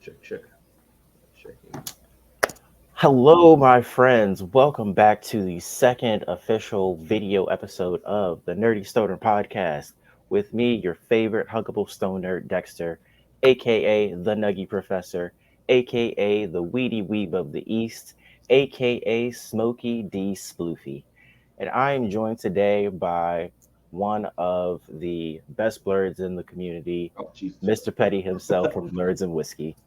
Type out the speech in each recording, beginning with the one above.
Check. Checking. Hello, my friends. Welcome back to the second official video episode of the Nerdy Stoner Podcast with me, your favorite huggable stone nerd, Dexter, aka the Nuggy Professor, aka the Weedy Weeb of the East, aka Smokey D. Sploofy. And I am joined today by one of the best blurs in the community, Oh, Jesus. Mr. Petty himself from Blurs and Whiskey.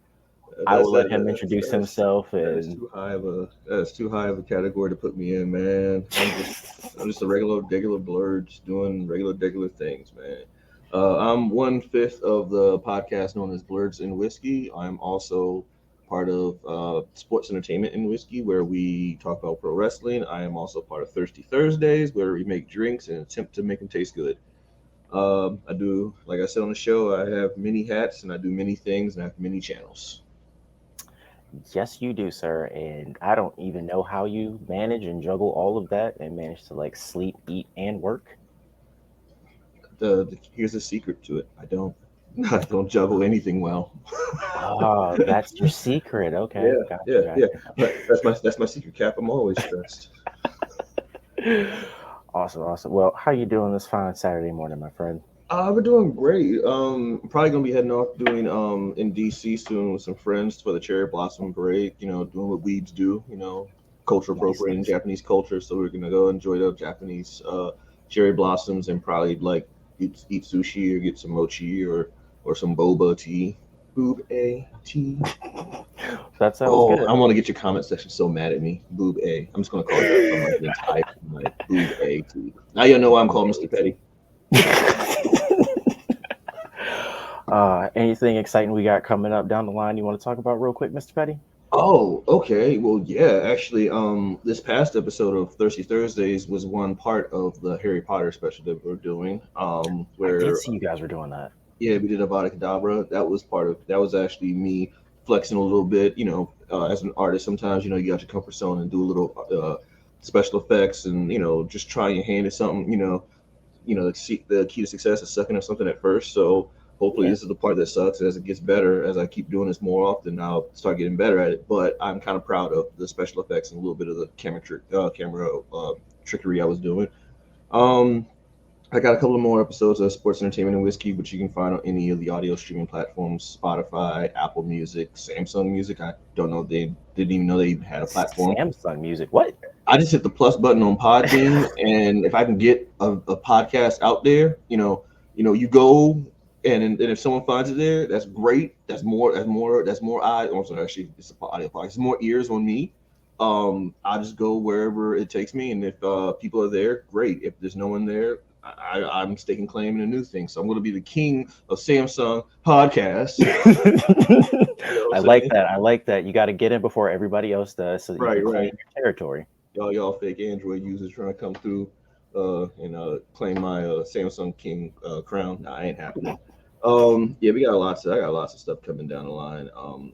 I will That's let that, him that's introduce that's himself that's and too high of a category to put me in, man. I'm just a regular blur, just doing regular things, man. I'm 1/5 of the podcast known as Blurs and Whiskey. I'm also part of Sports Entertainment and Whiskey, where we talk about pro wrestling. I am also part of Thirsty Thursdays, where we make drinks and attempt to make them taste good. I do, like I said on the show, I have many hats and I do many things and I have many channels. yes, you do, sir. And I don't even know how you manage and juggle all of that and manage to like sleep, eat, and work. Here's the secret to it. I don't I don't juggle anything well. Oh, that's your secret. Okay, Yeah, gotcha, yeah, yeah. gotcha, But that's my secret cap. I'm always stressed. gotcha. Awesome, awesome. Well, how you doing this fine Saturday morning, my friend? We're doing great. Probably gonna be heading off doing in DC soon with some friends for the cherry blossom parade. Doing what weebs do. Culture Nice, appropriating nice. Japanese culture. So we're gonna go enjoy the Japanese cherry blossoms and probably like eat sushi or get some mochi or some boba tea. Boob a tea. That sounds Oh, good. I want to get your comment section so mad at me. Boob a. I'm just gonna call you that from like the entire like boob a tea. Now you know why I'm called Mr. Petty. Anything exciting we got coming up down the line you want to talk about real quick, Mr. Petty? Oh, okay. Well, yeah, actually, this past episode of Thirsty Thursdays was one part of the Harry Potter special that we're doing. I did Where see you guys were doing that. yeah, we did Avada Kedavra. That was actually me flexing a little bit. As an artist, sometimes you got your comfort zone and do a little special effects and just try your hand at something. The key to success is sucking at something at first. So hopefully Yeah. this is the part that sucks. As it gets better, as I keep doing this more often, I'll start getting better at it. But I'm kind of proud of the special effects and a little bit of the camera trickery I was doing. Um, I got a couple of more episodes of Sports Entertainment and Whiskey, which you can find on any of the audio streaming platforms: Spotify, Apple Music, Samsung Music. I don't know, they didn't even know they even had a platform. Samsung Music. What? I just hit the plus button on Podbean, and if I can get a podcast out there, you go and if someone finds it there, that's great. That's more eyes. Oh, sorry, actually, it's a audio podcast. It's more ears on me. I just go wherever it takes me, and if people are there, great. If there's no one there, I'm staking claim in a new thing. So I'm going to be the king of Samsung podcasts. You know I what I'm like saying? that. I like that. You got to get in before everybody else does so that you can Right, claim right. your territory. Y'all fake Android users trying to come through and claim my Samsung King crown. Nah, ain't happening. Yeah, I got lots of stuff coming down the line.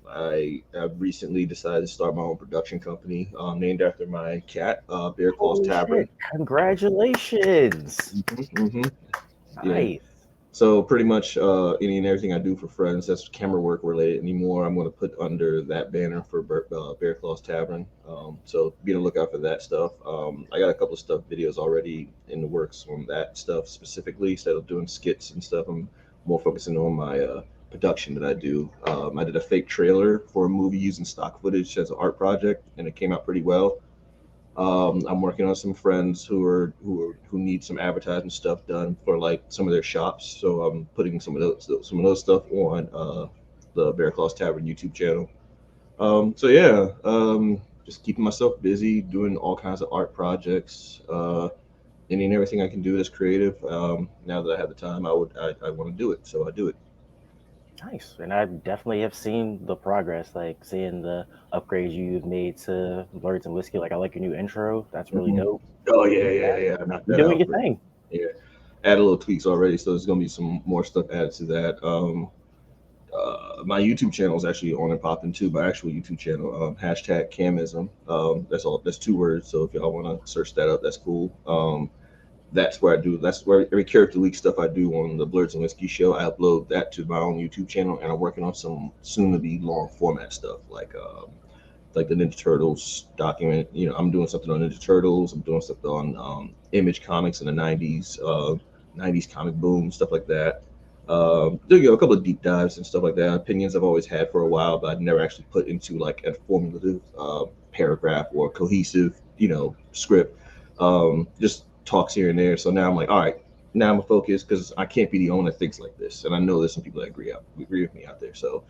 I have recently decided to start my own production company, named after my cat, Bear Claws Holy Tavern. shit. Congratulations. Hmm. Yeah. Nice. So pretty much any and everything I do for friends that's camera work related anymore, I'm going to put under that banner for Bear Claws Tavern. So be on the lookout for that stuff. I got a couple of stuff videos already in the works on that stuff specifically. Instead of doing skits and stuff, I'm more focusing on my production that I do. I did a fake trailer for a movie using stock footage as an art project, and it came out pretty well. I'm working on some friends who need some advertising stuff done for like some of their shops. So I'm putting some of those stuff on the Bear Claws Tavern YouTube channel. So yeah, just keeping myself busy, doing all kinds of art projects, any and everything I can do that's creative. Now that I have the time, I want to do it, so I do it. Nice. And I definitely have seen the progress, like seeing the upgrades you've made to Blurs and Whiskey. Like, I like your new intro. That's really Hmm. dope. Oh Yeah, yeah, yeah, yeah. I knocked you're that doing out. your thing. Yeah, add a little tweaks already, so there's gonna be some more stuff added to that. My YouTube channel is actually on and popping too. My actual YouTube channel, #Camism. That's all. That's two words. So if y'all want to search that up, that's cool. that's where I do. That's where every character leak stuff I do on the Blurs and Whiskey show. I upload that to my own YouTube channel, and I'm working on some soon to be long format stuff like the Ninja Turtles document. You know, I'm doing something on Ninja Turtles. I'm doing something on Image Comics in the '90s, '90s comic boom, stuff like that. You know, a couple of deep dives and stuff like that. Opinions I've always had for a while, but I'd never actually put into like a formulative paragraph or cohesive, you know, script. Just talks here and there. So now I'm like, all right, now I'm focused because I can't be the only one that thinks like this, and I know there's some people that agree with me out there. So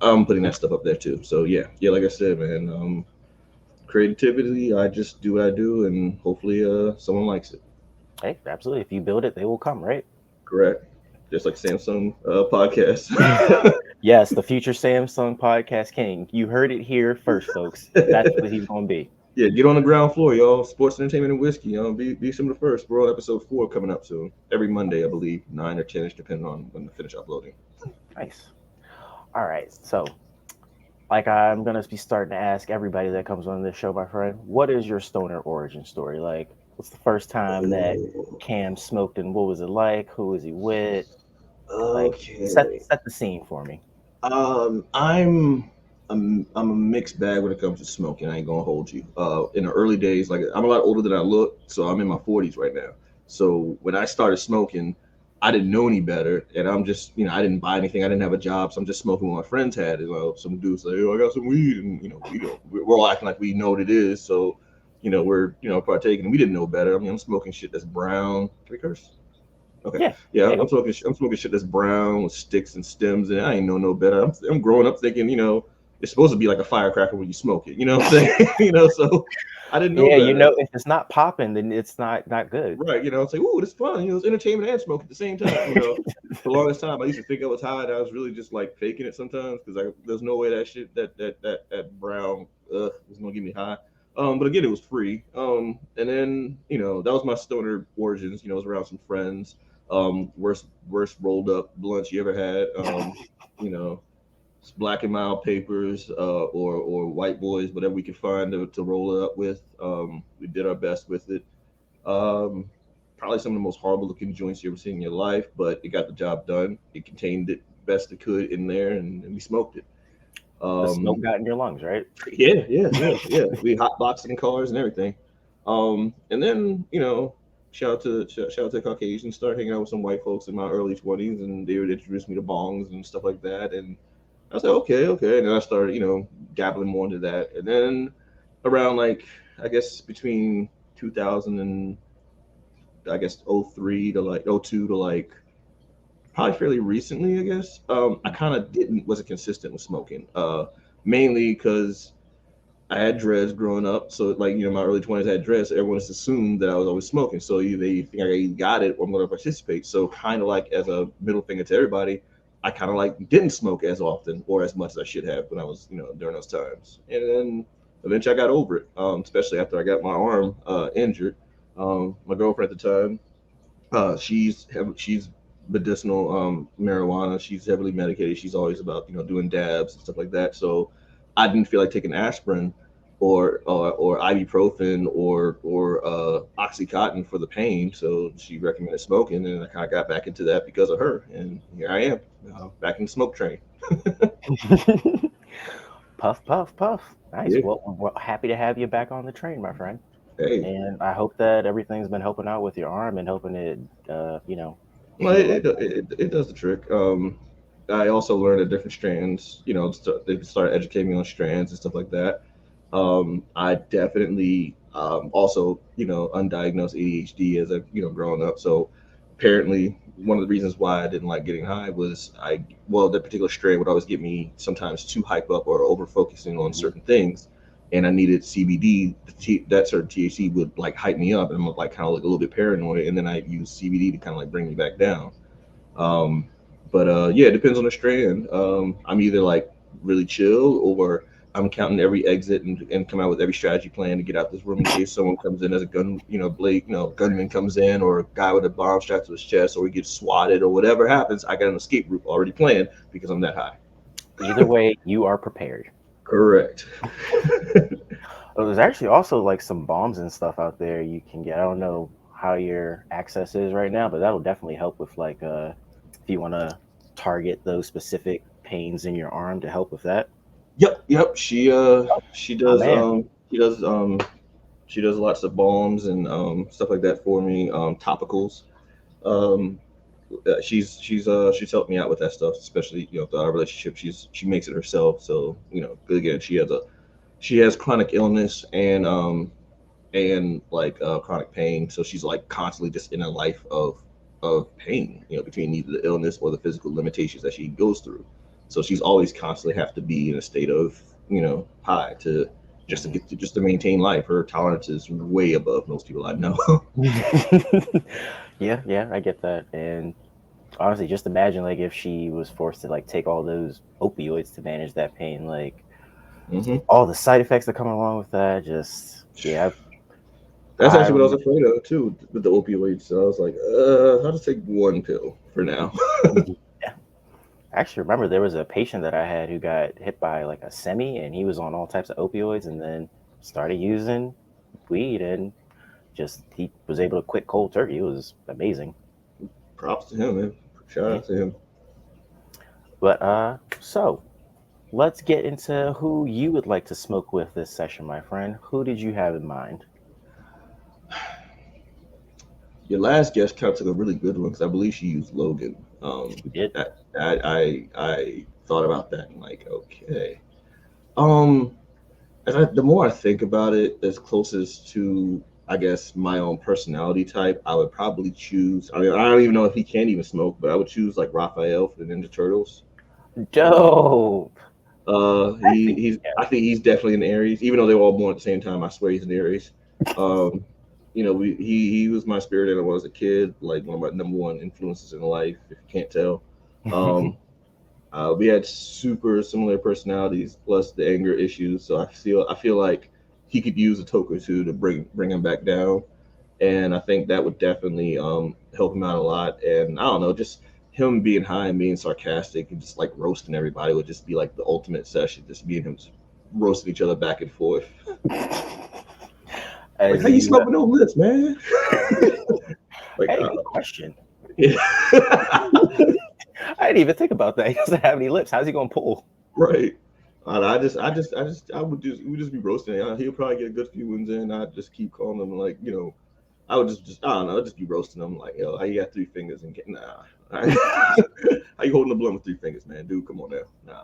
I'm putting that stuff up there too. So yeah, like I said, man, creativity. I just do what I do, and hopefully, someone likes it. Hey, absolutely. If you build it, they will come, right? Correct. Just like Samsung podcast. Yes, the future Samsung podcast king. You heard it here first, folks. That's what he's going to be. Yeah, get on the ground floor, y'all. Sports, entertainment, and whiskey. You know, be some of the first. We're on episode 4 coming up soon. Every Monday, I believe, 9 or 10ish, depending on when I finish uploading. Nice. All right. So, like I'm going to be starting to ask everybody that comes on this show, my friend, what is your stoner origin story? Like, what's the first time that Cam smoked and what was it like? Who was he with? Like, Okay. set the scene for me. I'm a mixed bag when it comes to smoking. I ain't gonna hold you. In the early days, like I'm a lot older than I look, so I'm in my 40s right now. So when I started smoking, I didn't know any better, and I'm just, you know, I didn't buy anything. I didn't have a job, so I'm just smoking what my friends had. You know, some dudes say, "Oh, I got some weed," and you know, we're all acting like we know what it is. So, you know, we're partaking. We didn't know better. I mean, I'm smoking shit that's brown. Can we curse? Okay. Yeah, I'm smoking shit that's brown with sticks and stems, and I ain't know no better. I'm growing up thinking, you know, it's supposed to be like a firecracker when you smoke it. You know what I'm saying? You know, so I didn't know Yeah, better. you know, if it's not popping, then it's not good. Right. You know, it's like, ooh, it's fun. You know, it's entertainment and smoke at the same time. You know, for the longest time, I used to think I was high, and I was really just like faking it sometimes because there's no way that shit that brown was gonna get me high. But again, it was free. And then you know that was my stoner origins. You know, I was around some friends. Worst rolled up blunts you ever had. You know, Black and Mild papers, or white boys, whatever we could find to roll it up with. We did our best with it. Um, Probably some of the most horrible looking joints you ever seen in your life, but it got the job done. It contained it best it could in there, and we smoked it. The smoke Um, got in your lungs, right? yeah. We hotboxing cars and everything. And then you know, shout out to Caucasians. Start hanging out with some white folks in my early 20s, and they would introduce me to bongs and stuff like that. And I was like, okay. And then I started, you know, dabbling more into that. And then around like I guess between 2000 and I guess '03 to like '02 to like probably fairly recently, I guess. I kind of didn't wasn't consistent with smoking. Mainly because I had dreads growing up, so like you know, my early 20s I had dreads. So everyone just assumed that I was always smoking. So they think I either got it or I'm going to participate. So kind of like as a middle finger to everybody, I kind of like didn't smoke as often or as much as I should have when I was you know during those times. And then eventually I got over it, especially after I got my arm injured. My girlfriend at the time, she's medicinal marijuana. She's heavily medicated. She's always about you know doing dabs and stuff like that. So I didn't feel like taking aspirin or ibuprofen or oxycontin for the pain. So she recommended smoking, and I kind of got back into that because of her. And here I am, back in the smoke train. Puff, puff, puff. Nice. Yeah. Well, we're happy to have you back on the train, my friend. Hey, And I hope that everything's been helping out with your arm and helping it, you know, well, heal up. it does the trick. I also learned the different strands. You know, they started educating me on strands and stuff like that. I definitely also, you know, undiagnosed ADHD as a, you know, growing up. So apparently, one of the reasons why I didn't like getting high was well, that particular strain would always get me sometimes too hype up or over focusing on Mhm. certain things. And I needed CBD. That certain THC would like hype me up, and I'm like kind of like a little bit paranoid. And then I use CBD to kind of like bring me back down. Um, but yeah, it depends on the strand. I'm either like really chill or I'm counting every exit and come out with every strategy plan to get out this room in case someone comes in as a gun, you know, blade, you know, gunman comes in or a guy with a bomb strapped to his chest or we get swatted or whatever happens. I got an escape route already planned because I'm that high. Either way, you are prepared. Correct. There's actually also like some bombs and stuff out there you can get. I don't know how your access is right now, but that'll definitely help with like if you want to target those specific pains in your arm to help with that. Yep. She Oh does man. she does lots of balms and stuff like that for me, topicals. Um, she's helped me out with that stuff, especially throughout our relationship. She makes it herself, so but again, she has chronic illness and like chronic pain, so she's like constantly just in a life of pain, between either the illness or the physical limitations that she goes through. So she's always constantly have to be in a state of high to Mhm. just to maintain life. Her tolerance is way above most people I know. Yeah, I get that. And honestly, just imagine like if she was forced to like take all those opioids to manage that pain, like hmm all the side effects that come along with that. Just yeah, That's I actually what I was afraid of too with the opioids. So I was like, I'll just take one pill for now. yeah. I actually remember there was a patient that I had who got hit by like a semi, and he was on all types of opioids, and then started using weed, and just he was able to quit cold turkey. It was amazing. Props to him, man. Shout Yeah. out to him. But so let's get into who you would like to smoke with this session, my friend. Who did you have in mind? Your last guest kind of took a really good one because I believe she used Logan. You did. I thought about that and like, okay. Um, the more I think about it, as closest to I guess my own personality type, I would probably choose. I mean, I don't even know if he can even smoke, but I would choose like Raphael for the Ninja Turtles. Um, Dope. Actually, he's yeah. I think he's definitely an Aries, even though they were all born at the same time. I swear he's an Aries. Um, he was my spirit animal as a kid, like one of my number one influences in life. If you can't tell, um, we had super similar personalities, plus the anger issues. So I feel like he could use a toke or two to bring him back down, and I think that would definitely help him out a lot. And I don't know, just him being high and being sarcastic and just like roasting everybody would just be like the ultimate session. Just me and him just roasting each other back and forth. Like, As how you you, smoke with no lips, man? like, hey, good question. yeah. I didn't even think about that. He doesn't have any lips. How's he gonna pull? Right. We just be roasting. He'll probably get a good few ones in. I just keep calling him like, I would just I don't know, I'd just be roasting him like, yo, how you got 3 fingers and get nah. How you holding the blunt with 3 fingers, man? Dude, come on now.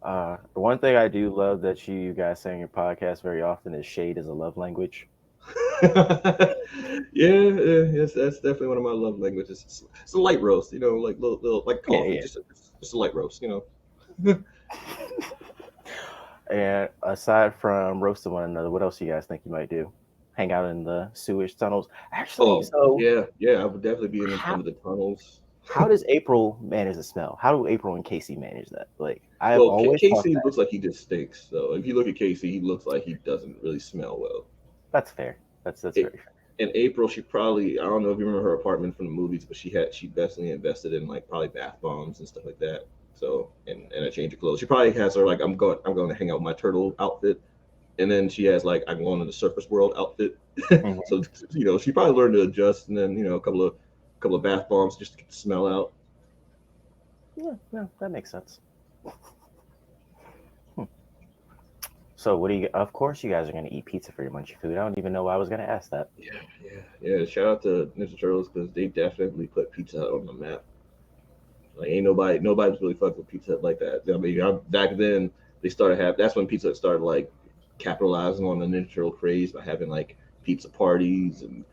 Nah. The one thing I do love that you guys say in your podcast very often is shade is a love language. Yes, that's definitely one of my love languages. It's a light roast, like little like Yeah, coffee, yeah. just a light roast. And aside from roasting one another, what else do you guys think you might do? Hang out in the sewage tunnels. Actually, Oh so yeah, I would definitely be how under the tunnels. how does April manage the smell? How do April and Casey manage that? Like I've Well, always thought Casey that. looks like he just stinks. So if you look at Casey, he looks like he doesn't really smell well. That's fair. That's It, very fair. in April, she probably I don't know if you remember her apartment from the movies, but she definitely invested in like probably bath bombs and stuff like that. So and a change of clothes. She probably has her like I'm going to hang out with my turtle outfit, and then she has like I'm going to the surface world outfit. Mhm. So she probably learned to adjust, and then a couple of bath bombs just to get the smell out. Yeah, no, that makes sense. Hmm. So what do you? Of course, you guys are gonna eat pizza for your munchy food. I don't even know why I was gonna ask that. Yeah. Shout out to Ninja Turtles because they definitely put Pizza Hut on the map. Like ain't nobody's really fucked with Pizza Hut like that. I mean, back then they started have that's when Pizza Hut started like capitalizing on the Ninja Turtle craze by having like pizza parties and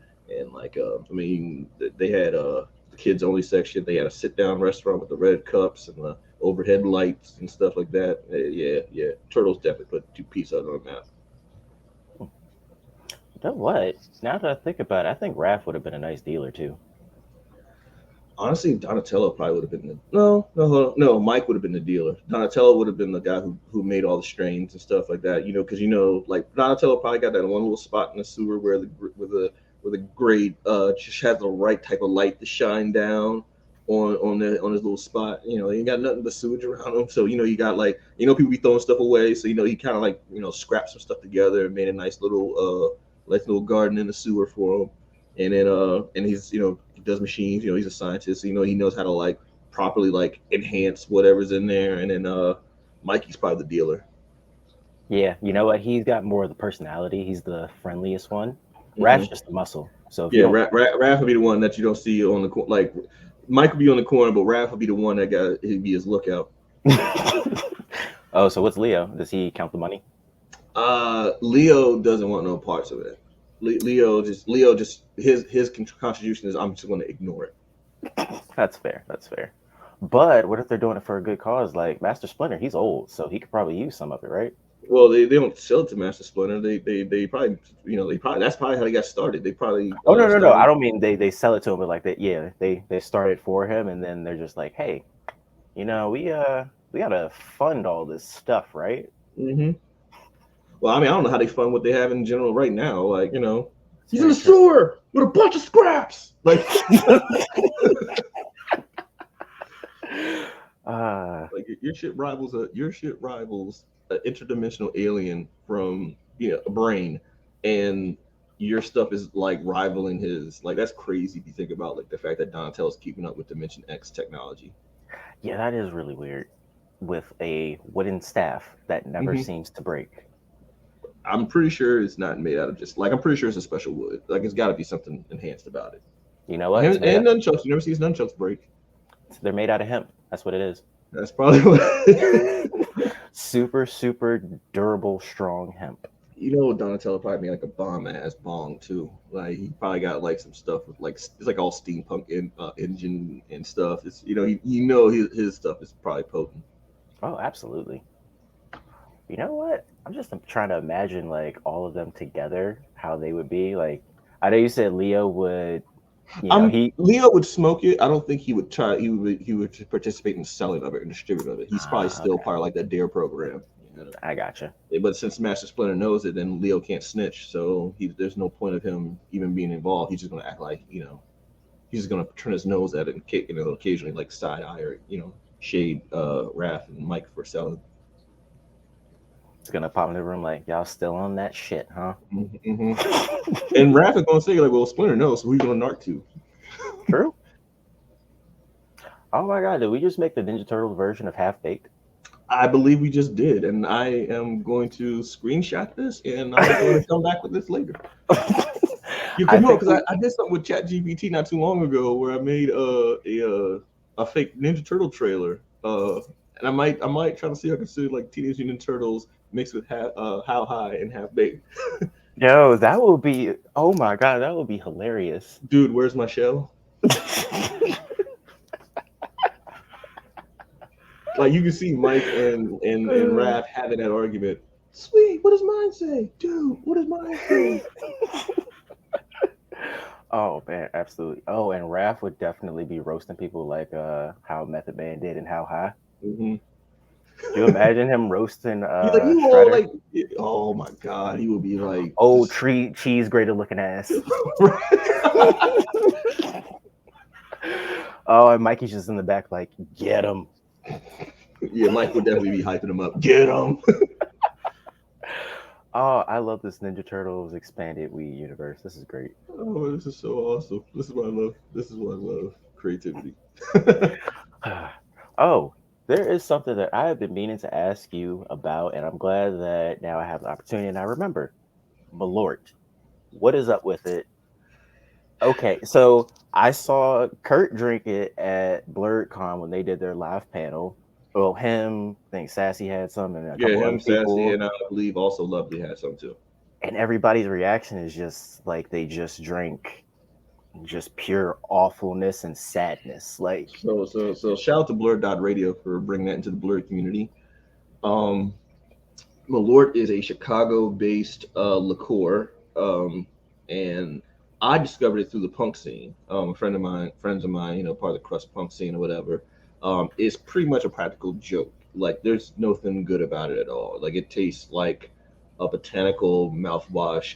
like I mean they had the kids only section. They had a sit down restaurant with the red cups and the overhead lights and stuff like that. Yeah. Turtles definitely put Pizza Hut on the map. Hmm. You know what? Now that I think about it, I think Raph would have been a nice dealer too. Honestly, Donatello probably would have been the no. Mike would have been the dealer. Donatello would have been the guy who made all the strains and stuff like that. Because like Donatello probably got that one little spot in the sewer where the grade just has the right type of light to shine down on his little spot. He ain't got nothing but sewage around him. So you got like people be throwing stuff away. So he kind of like scrapped some stuff together and made a nice like a little garden in the sewer for him, and then and he's he does machines. He's a scientist. So, he knows how to like properly like enhance whatever's in there, and then Mikey's probably the dealer. Yeah, you know what? He's got more of the personality. He's the friendliest one. Hmm. Raph's just the muscle. So if you Yeah, don't, Raph will be the one that you don't see on the like. Mike will be on the corner, but Raph will be the one that he'd be his lookout. oh, so what's Leo? Does he count the money? Leo doesn't want no parts of it. Leo just his contribution is I'm just going to ignore it. That's fair. That's fair. But what if they're doing it for a good cause? Like Master Splinter, he's old, so he could probably use some of it, right? Well, they don't sell it to Master Splinter. They probably they probably that's probably how they got started. They probably Oh no! I started. don't mean they sell it to him, but like they started for him, and then they're just like, hey, we gotta fund all this stuff, right? Hmm. Well, I mean, I don't know how they fund what they have in general right now. Like It's he's in the very true. sewer with a bunch of scraps. Like like your shit rivals an interdimensional alien from a brain, and your stuff is like rivaling his. Like that's crazy if you think about like the fact that Donatello is keeping up with Dimension X technology. Yeah, that is really weird. With a wooden staff that never Hmm. seems to break. I'm pretty sure it's not made out of just like I'm pretty sure it's a special wood. Like it's got to be something enhanced about it. You know what? And nunchucks. You never see his nunchucks break. They're made out of hemp. That's what it is. That's probably what. Super, super durable, strong hemp. Donatello probably made like a bomb ass bong too. Like he probably got like some stuff with like it's like all steampunk engine and stuff. It's his stuff is probably potent. Oh, absolutely. You know what? I'm just trying to imagine like all of them together, how they would be. Like, I know you said Leo would, he. Leo would smoke it. I don't think he would try. He would participate in selling of it and distributing of it. He's probably Ah, still okay. part of like that Dare program. I gotcha. But since Master Splinter knows it, then Leo can't snitch. So there's no point of him even being involved. He's just gonna act like he's just gonna turn his nose at it and occasionally like side eye or shade Raph and Mike for selling. It's gonna pop in the room like y'all still on that shit, huh? Mm-hmm. And Raph is gonna say like, "Well, Splinter knows, so who you gonna narc to?" True. Oh my god, did we just make the Ninja Turtles version of Half Baked? I believe we just did, and I am going to screenshot this, and I'm going to come back with this later. You I can know think because I did something with ChatGPT not too long ago where I made a fake Ninja Turtle trailer, and I might try to see if I can see like Teenage Mutant Ninja Turtles mixed with How High and Half Baked. yo, that would be. Oh my god, that would be hilarious. Dude, where's my shell? Like you can see Mike and Raph having that argument. Sweet, what does mine say? Dude, what does mine say? Oh man, absolutely. Oh, and Raph would definitely be roasting people like how Method Man did in How High. Mm-hmm. Do you imagine him roasting He's like, you all Shredder? like, oh my god, he would be like, Old just, tree cheese grater looking ass. Oh, and Mikey's just in the back like, get him. yeah, Mike would definitely be hyping him up. Get him. Oh, I love this Ninja Turtles expanded Wii universe. This is great. Oh, this is so awesome. This is what I love. This is what I love. Creativity. Oh, there is something that I have been meaning to ask you about, and I'm glad that now I have the opportunity and I remember. Malort. What is up with it? Okay, so I saw Kurt drink it at BlurredCon when they did their live panel. Well, him, I think Sassy had some, and a Yeah, couple other him, Sassy, people, and I believe also Lovely had some too. and everybody's reaction is just like they just drank just pure awfulness and sadness. Like, So shout out to Blur Radio for bringing that into the Blur community. Um, Malort is a Chicago-based liqueur, and I discovered it through the punk scene. Friends of mine, part of the crust punk scene or whatever. It's pretty much a practical joke. Like, there's nothing good about it at all. Like, it tastes like a botanical mouthwash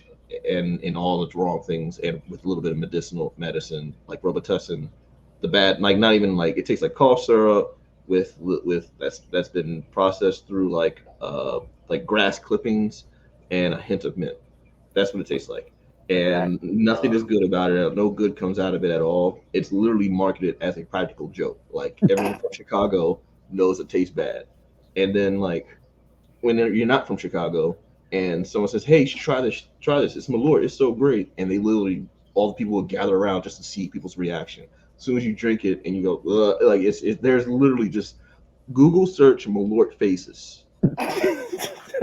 and in all its wrong things, and with a little bit of medicinal medicine, like Robitussin. The bad, like not even like it tastes like cough syrup with that's been processed through like grass clippings and a hint of mint. That's what it tastes like. and nothing is good about it. No good comes out of it at all. It's literally marketed as a practical joke. Like everyone from Chicago knows it tastes bad, and then like when you're not from Chicago and someone says, "Hey, you should try this. Try this. It's Malort. It's so great," and they literally all the people will gather around just to see people's reaction. As soon as you drink it and you go, ugh, like there's literally just Google search Malort faces.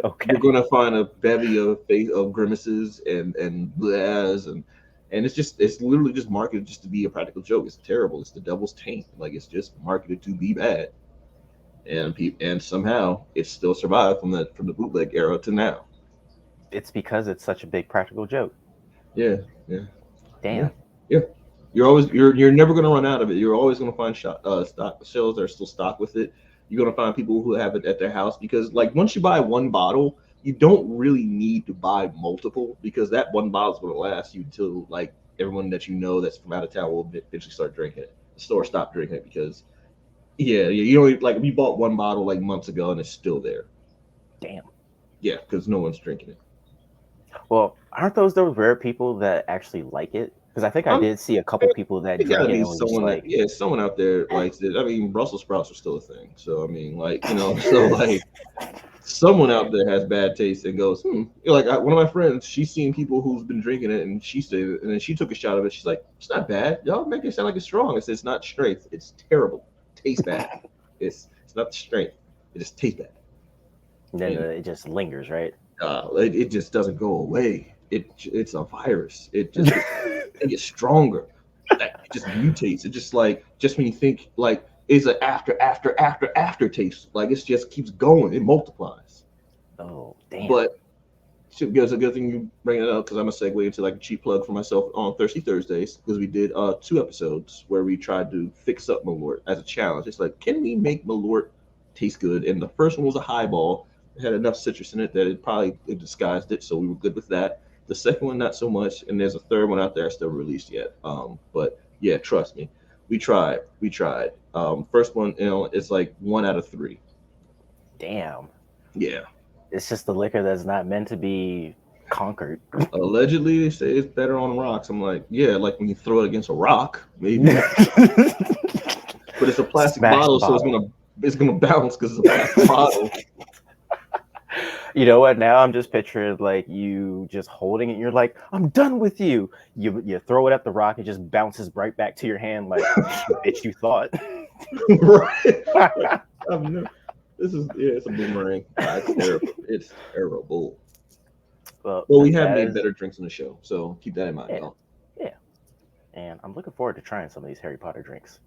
Okay. You're gonna find a bevy of face of grimaces and blahs and it's literally just marketed just to be a practical joke. It's terrible. It's the devil's taint. Like it's just marketed to be bad, and somehow it's still survived from the bootleg era to now. It's because it's such a big practical joke. Yeah, yeah, yeah, Damn. yeah. You're never gonna run out of it. You're always gonna find stock shells that are still stocked with it. You're gonna find people who have it at their house because like once you buy one bottle, you don't really need to buy multiple because that one bottle is gonna last you until like everyone that you know that's from out of town will eventually start drinking it. The store stop drinking it because yeah, you know like we bought one bottle like months ago and it's still there. Damn. Yeah, because no one's drinking it. Well, aren't those rare people that actually like it? Because I think I I'm did see a couple people that It gotta drank it be and was just someone that, like, yeah, someone out there likes it. I mean, Brussels sprouts are still a thing. So I mean, like, so like someone out there has bad taste and goes, Like one of my friends, she's seen people who's been drinking it, and she said, and then she took a shot of it. She's like, it's not bad. Y'all make it sound like it's strong. I said, it's not strength. It's terrible. Tastes bad. It's not the strength. It just tastes bad, then and it just lingers, right? it just doesn't go away. It's a virus. It gets stronger. Like, it just mutates. It just like just when you think like is an after taste. Like it just keeps going. It multiplies. Oh, damn. But it's a good thing you bring it up because I'm gonna segue into like a cheap plug for myself on Thirsty Thursdays because we did 2 episodes where we tried to fix up Malort as a challenge. It's like, can we make Malort taste good? And the first one was a highball. It had enough citrus in it that it disguised it, so we were good with that. The second one, not so much, and there's a third one out there still released yet. But yeah, trust me, we tried. We tried. First one, it's like 1 out of 3. Damn. Yeah. It's just the liquor that's not meant to be conquered. Allegedly, they say it's better on rocks. I'm like, yeah, like when you throw it against a rock, maybe. But it's a plastic Smash the bottle, so it's gonna bounce because it's a plastic bottle. You know what? Now I'm just picturing like you just holding it. You're like, I'm done with you. You throw it at the rock. It just bounces right back to your hand like, bitch, you thought. Right. It's a boomerang. It's terrible. It's terrible. Well, Well, we have that made is, better drinks in the show, so keep that in mind, yeah, y'all. yeah. And I'm looking forward to trying some of these Harry Potter drinks.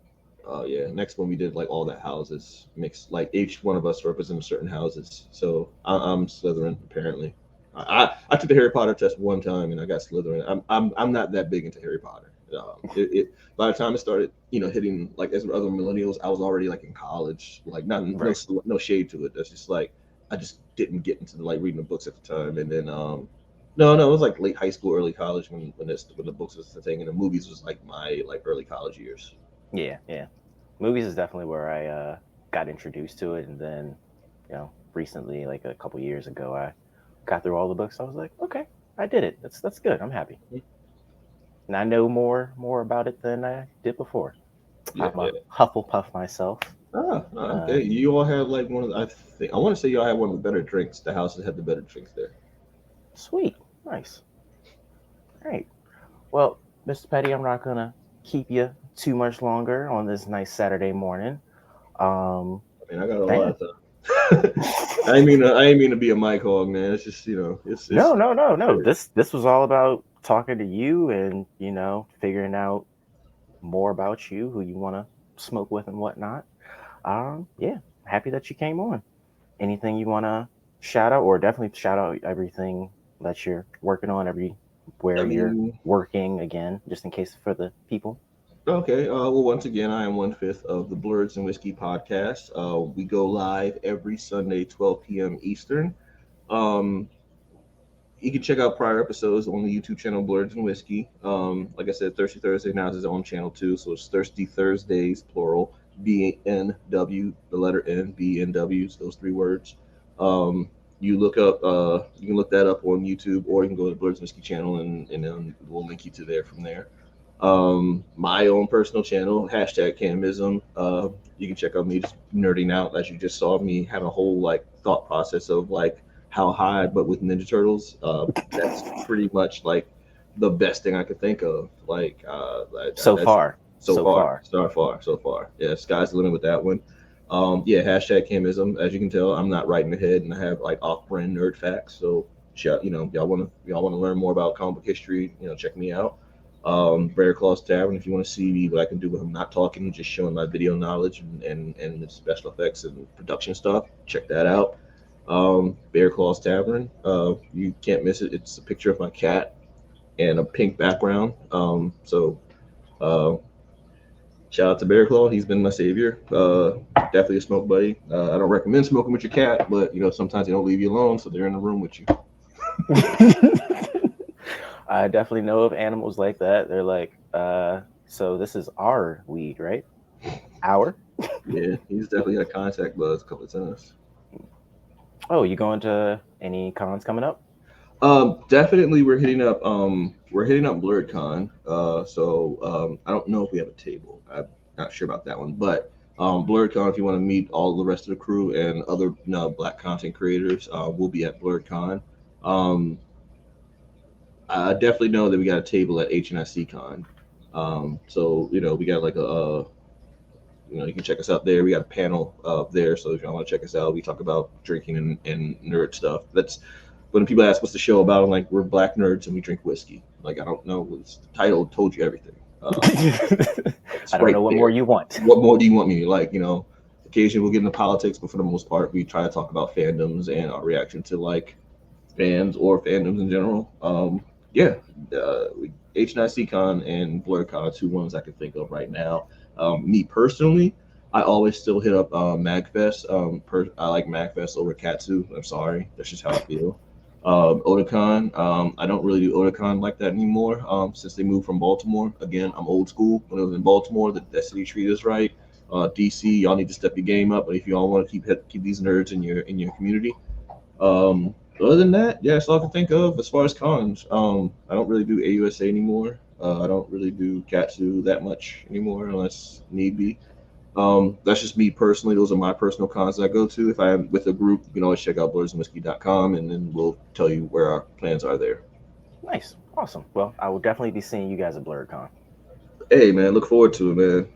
Yeah. Next one we did like all the houses mixed. Like each one of us represents certain houses. So I'm Slytherin apparently. I took the Harry Potter test one time and I got Slytherin. I'm not that big into Harry Potter. By the time it started, hitting like as other millennials, I was already like in college. Like not Right. no shade to it. That's just like I just didn't get into like reading the books at the time. And then no, it was like late high school, early college when the books was the thing, and the movies was like my like early college years. Yeah, yeah. Movies is definitely where I got introduced to it, and then, recently, like a couple years ago, I got through all the books. I was like, okay, I did it. That's good. I'm happy, and I know more about it than I did before. Yeah, I'm yeah. a Hufflepuff myself. Okay. You all have like I want to say y'all have one of the better drinks. The houses had the better drinks there. Sweet, nice. All right. Well, Mr. Petty, I'm not gonna keep you too much longer on this nice Saturday morning. I mean, I got a lot Damn. of time. I ain't mean to be a mic hog, man. It's just it's No. This was all about talking to you and figuring out more about you, who you want to smoke with and whatnot. Yeah, happy that you came on. Anything you want to shout out, or definitely shout out everything that you're working on, I everywhere you're mean, working again, just in case for the people. okay. Well, once again, I am 1/5 of the Blurs and Whiskey podcast. We go live every Sunday, 12 p.m. Eastern. Um, you can check out prior episodes on the YouTube channel Blurs and Whiskey. Like I said, Thirsty Thursday now has its own channel too, so it's Thirsty Thursdays plural. BNW, the letter N, BNWs, those 3 words. Um, you look up, you can look that up on YouTube, or you can go to Blurred Whiskey channel, and then we'll link you to there from there. My own personal channel, hashtag Camism. You can check out me just nerding out, as you just saw me have a whole like thought process of like how high, but with Ninja Turtles. That's pretty much like the best thing I could think of. Like So that's far. so far. Yeah, sky's the limit with that one. Yeah, hashtag Camism. As you can tell, I'm not writing ahead, and I have like off-brand nerd facts. So, y'all want to learn more about comic book history, check me out. Bear Claws Tavern. If you want to see what I can do when I'm not talking, just showing my video knowledge and the special effects and production stuff, check that out. Bear Claws Tavern. You can't miss it. It's a picture of my cat and a pink background. Uh, Shout out to Bear Claw. He's been my savior. Definitely a smoke buddy. I don't recommend smoking with your cat, but sometimes they don't leave you alone, so they're in the room with you. I definitely know of animals like that. They're like, so this is our weed, right? Our? Yeah, he's definitely had contact buzz a couple of times. Oh, you going to any cons coming up? Definitely we're hitting up BlurredCon. I don't know if we have a table. I'm not sure about that one, but BlurredCon, if you want to meet all the rest of the crew and other Black content creators, we'll be at BlurredCon. Um, I definitely know that we got a table at HNIC Con. We got like you can check us out there. We got a panel there, so if y'all want to check us out, we talk about drinking and nerd stuff. That's when people ask what's the show about. I'm like, we're black nerds and we drink whiskey. Like, I don't know. The title told you everything. I don't know what more you want. What more do you want me? Like, occasionally we'll get into politics, but for the most part, we try to talk about fandoms and our reaction to like fans or fandoms in general. Yeah, HNIC Con and BlurredCon are two ones I can think of right now. Me personally, I always still hit up MagFest. I like MagFest over Katsu. I'm sorry, that's just how I feel. Otakon, I don't really do Otakon like that anymore. Since they moved from Baltimore. Again, I'm old school. When it was in Baltimore, that city treated us right. DC, y'all need to step your game up. But if y'all want to keep these nerds in your community. Other than that, yeah, that's all I can think of as far as cons. I don't really do AUSA anymore. I don't really do Katsu that much anymore unless need be. That's just me personally. Those are my personal cons that I go to. If I'm with a group, you can always check out blurredsandwhiskey.com, and then we'll tell you where our plans are there. Nice. Awesome. Well, I will definitely be seeing you guys at BlurredCon. Hey, man, look forward to it, man.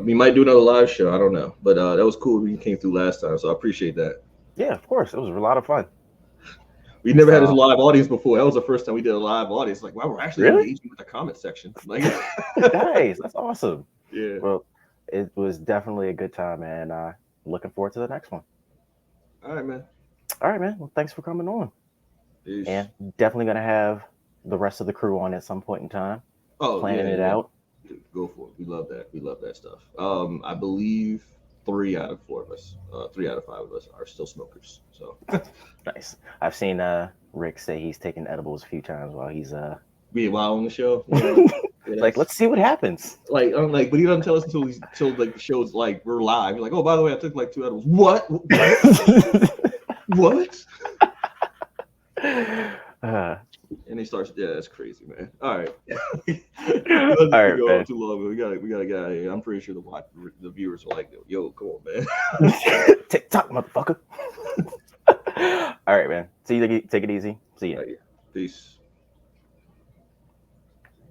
We might do another live show. I don't know. But that was cool when you came through last time, so I appreciate that. Yeah, of course. It was a lot of fun. We never had this live audience before. That was the first time we did a live audience. Like, wow, we're actually Really? engaging with the comment section. Like, nice. That's awesome. Yeah. Well, it was definitely a good time, and looking forward to the next one. All right, man. Well, thanks for coming on. Peace. And definitely going to have the rest of the crew on at some point in time. Planning it out. Dude, go for it. We love that. We love that stuff. I believe 3 out of 4 of us, 3 out of 5 of us are still smokers. So nice. I've seen Rick say he's taken edibles a few times while he's while on the show. Like, let's see what happens. Like, I'm like, but he doesn't tell us until like the show's like we're live. He's like, oh, by the way, I took like 2 edibles. What? What? And he starts, yeah, that's crazy, man. All right. All right, go man. on too long. We gotta get out of here. I'm pretty sure the viewers are like, yo, come on, man. TikTok, motherfucker. All right, man. See you. Take it easy. See ya. Peace.